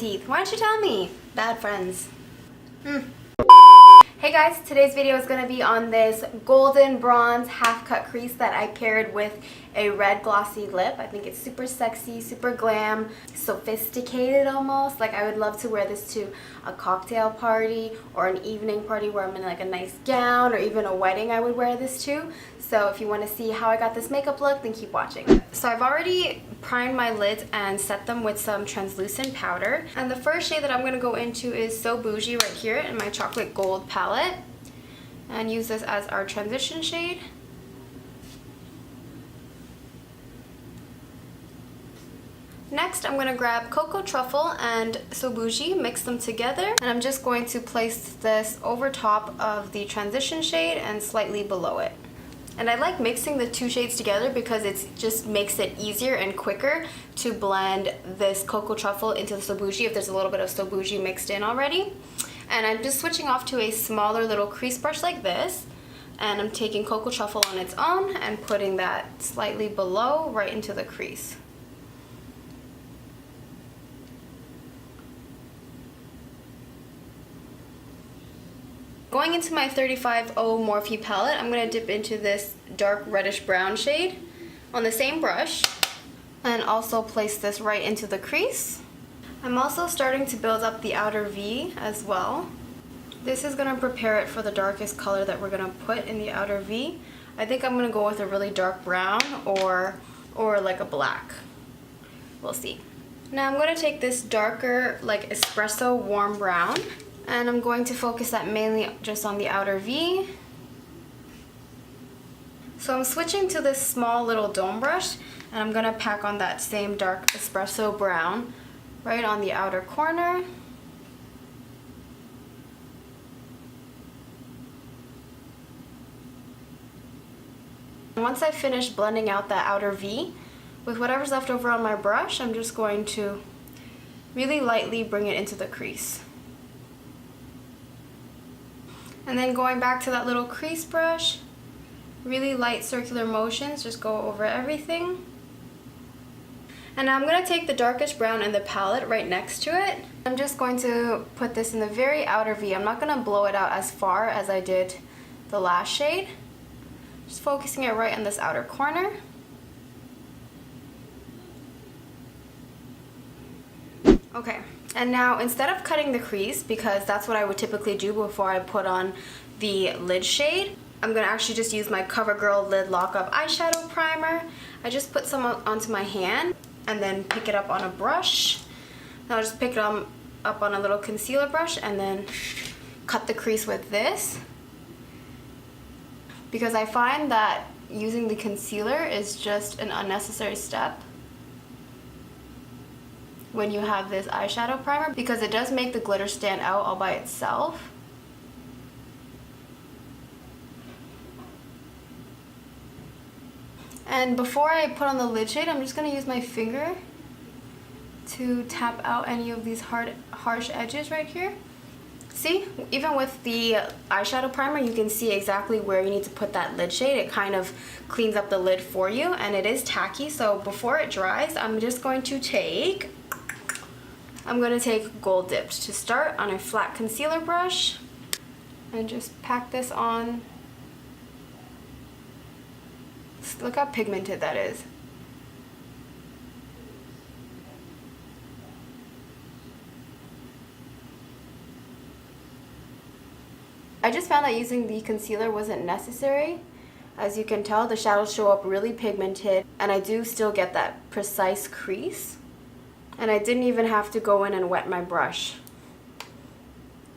teeth. Why don't you tell me? Bad friends. Hey guys, today's video is going to be on this golden bronze half cut crease that I paired with a red glossy lip. I think it's super sexy, super glam, sophisticated almost. Like I would love to wear this to a cocktail party or an evening party where I'm in like a nice gown, or even a wedding I would wear this to. So if you want to see how I got this makeup look, then keep watching. So I've already primed my lids and set them with some translucent powder. And the first shade that I'm going to go into is So Bougie right here in my chocolate gold palette. And use this as our transition shade. Next, I'm going to grab Cocoa Truffle and So Bougie, mix them together. And I'm just going to place this over top of the transition shade and slightly below it. And I like mixing the two shades together because it just makes it easier and quicker to blend this Cocoa Truffle into the So Bougie if there's a little bit of So Bougie mixed in already. And I'm just switching off to a smaller little crease brush like this. And I'm taking Cocoa Truffle on its own and putting that slightly below right into the crease. Going into my 35O Morphe palette, I'm going to dip into this dark reddish brown shade on the same brush and also place this right into the crease. I'm also starting to build up the outer V as well. This is going to prepare it for the darkest color that we're going to put in the outer V. I think I'm going to go with a really dark brown or like a black. We'll see. Now I'm going to take this darker like espresso warm brown. And I'm going to focus that mainly just on the outer V. So I'm switching to this small little dome brush, and I'm going to pack on that same dark espresso brown right on the outer corner. And once I finish blending out that outer V, with whatever's left over on my brush, I'm just going to really lightly bring it into the crease. And then going back to that little crease brush, really light circular motions, just go over everything. And now I'm going to take the darkest brown in the palette right next to it. I'm just going to put this in the very outer V. I'm not going to blow it out as far as I did the last shade. Just focusing it right in this outer corner. Okay. And now instead of cutting the crease, because that's what I would typically do before I put on the lid shade, I'm going to actually just use my COVERGIRL Lid Lock-Up Eyeshadow Primer. I just put some onto my hand and then pick it up on a brush. Now I'll just pick it up on a little concealer brush and then cut the crease with this. Because I find that using the concealer is just an unnecessary step when you have this eyeshadow primer, because it does make the glitter stand out all by itself. And before I put on the lid shade, I'm just going to use my finger to tap out any of these harsh edges right here. See, even with the eyeshadow primer, you can see exactly where you need to put that lid shade. It kind of cleans up the lid for you, and it is tacky, so before it dries, I'm just going to take Gold Dipped to start on a flat concealer brush and just pack this on. Look how pigmented that is. I just found that using the concealer wasn't necessary. As you can tell, the shadows show up really pigmented, and I do still get that precise crease. And I didn't even have to go in and wet my brush.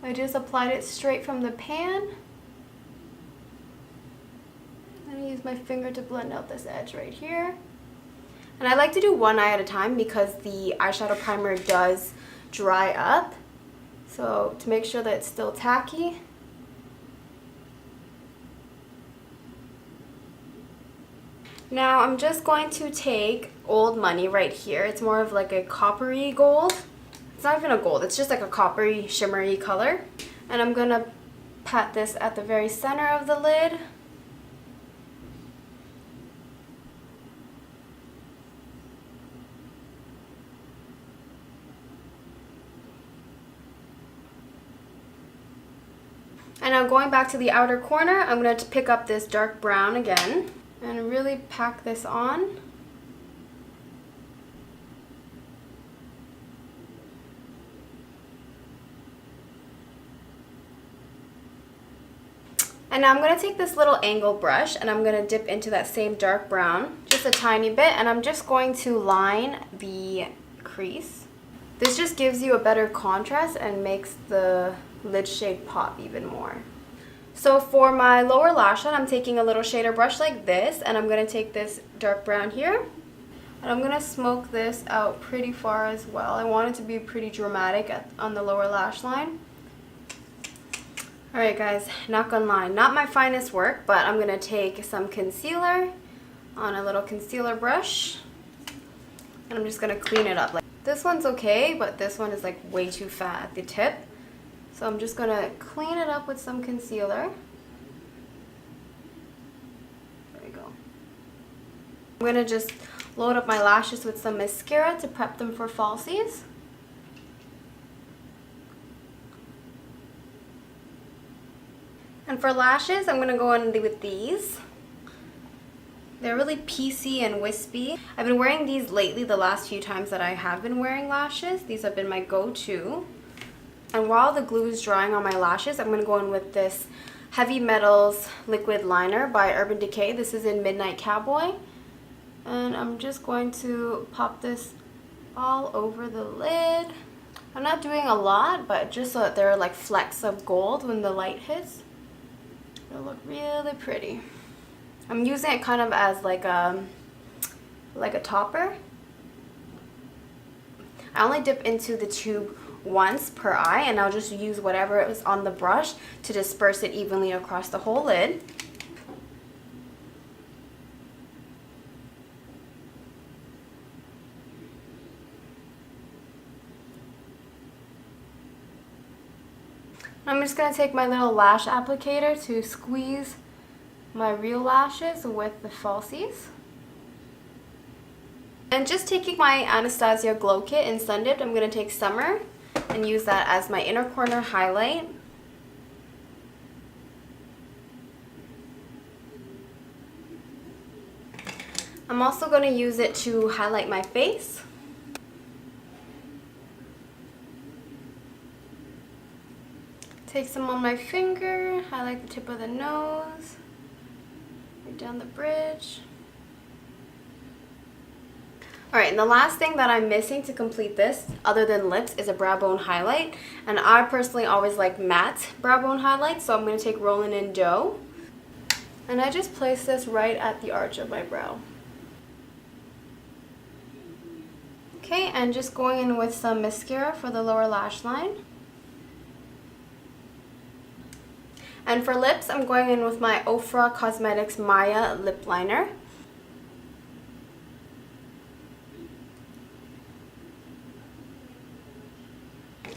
I just applied it straight from the pan. And I use my finger to blend out this edge right here. And I like to do one eye at a time because the eyeshadow primer does dry up. So to make sure that it's still tacky. Now I'm just going to take Old Money right here. It's more of like a coppery gold. It's not even a gold, it's just like a coppery, shimmery color. And I'm going to pat this at the very center of the lid. And now going back to the outer corner, I'm going to pick up this dark brown again and really pack this on. And now I'm going to take this little angle brush and I'm going to dip into that same dark brown just a tiny bit, and I'm just going to line the crease. This just gives you a better contrast and makes the lid shade pop even more. So for my lower lash line, I'm taking a little shader brush like this, and I'm going to take this dark brown here and I'm going to smoke this out pretty far as well. I want it to be pretty dramatic on the lower lash line. Alright guys, not gonna lie, not my finest work, but I'm gonna take some concealer on a little concealer brush and I'm just gonna clean it up. Like, this one's okay, but this one is like way too fat at the tip. So I'm just gonna clean it up with some concealer. There we go. I'm gonna just load up my lashes with some mascara to prep them for falsies. And for lashes, I'm going to go in with these. They're really piecey and wispy. I've been wearing these lately the last few times that I have been wearing lashes. These have been my go-to. And while the glue is drying on my lashes, I'm going to go in with this Heavy Metals Liquid Liner by Urban Decay. This is in Midnight Cowboy. And I'm just going to pop this all over the lid. I'm not doing a lot, but just so that there are like flecks of gold when the light hits. It'll look really pretty. I'm using it kind of as like a topper. I only dip into the tube once per eye, and I'll just use whatever is on the brush to disperse it evenly across the whole lid. I'm just going to take my little lash applicator to squeeze my real lashes with the falsies. And just taking my Anastasia Glow Kit in SUNDIPPED, I'm going to take Summer and use that as my inner corner highlight. I'm also going to use it to highlight my face. Take some on my finger, highlight the tip of the nose, right down the bridge. Alright, and the last thing that I'm missing to complete this, other than lips, is a brow bone highlight. And I personally always like matte brow bone highlights, so I'm going to take Rollin' in Dough. And I just place this right at the arch of my brow. Okay, and just going in with some mascara for the lower lash line. And for lips, I'm going in with my Ofra Cosmetics Maya Lip Liner.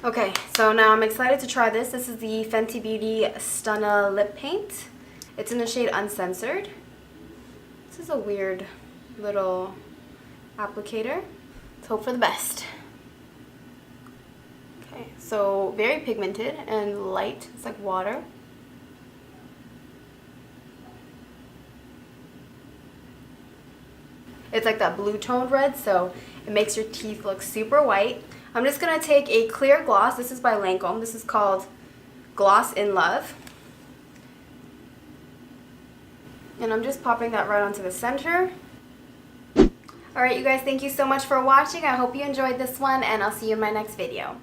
Okay, so now I'm excited to try this. This is the Fenty Beauty STUNNA Lip Paint. It's in the shade Uncensored. This is a weird little applicator. Let's hope for the best. Okay, so very pigmented and light. It's like water. It's like that blue toned red, so it makes your teeth look super white. I'm just going to take a clear gloss. This is by LANCOME. This is called Gloss in Love. And I'm just popping that right onto the center. Alright you guys, thank you so much for watching. I hope you enjoyed this one, and I'll see you in my next video.